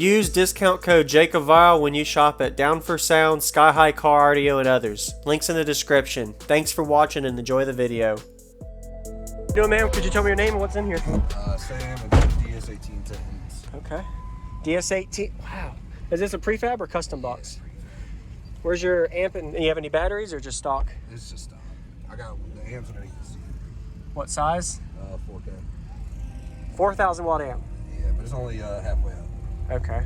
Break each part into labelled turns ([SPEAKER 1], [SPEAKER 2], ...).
[SPEAKER 1] Use discount code JACOBVILE when you shop at Down for Sound, Sky High Car Audio, and others. Links in the description. Thanks for watching and enjoy the video. What you doing, man? Could you tell me your name and what's in here?
[SPEAKER 2] Sam and DS18 Titans.
[SPEAKER 1] Okay. DS18. Wow. Is this a prefab or custom box? Where's your amp? And you have any batteries or just stock?
[SPEAKER 2] It's just stock. I got the amps underneath the seat.
[SPEAKER 1] What size?
[SPEAKER 2] 4K.
[SPEAKER 1] 4,000 watt amp.
[SPEAKER 2] Yeah, but it's only halfway up.
[SPEAKER 1] Okay.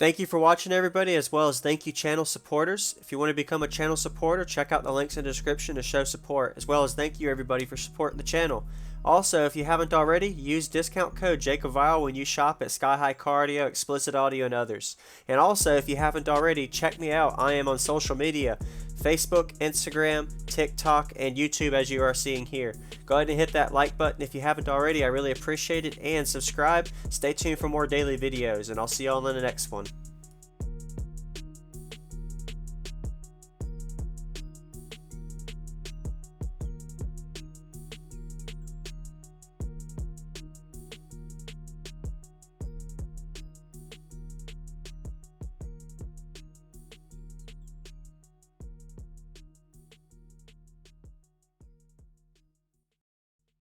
[SPEAKER 1] Thank you for watching, everybody, as well as thank you channel supporters. If you want to become a channel supporter, check out the links in the description to show support, as well as thank you everybody for supporting the channel. Also, if you haven't already, use discount code JacobVile when you shop at Sky High Cardio, Explicit Audio, and others. And also, if you haven't already, check me out. I am on social media, Facebook, Instagram, TikTok, and YouTube, as you are seeing here. Go ahead and hit that like button if you haven't already. I really appreciate it. And subscribe. Stay tuned for more daily videos, and I'll see you all in the next one.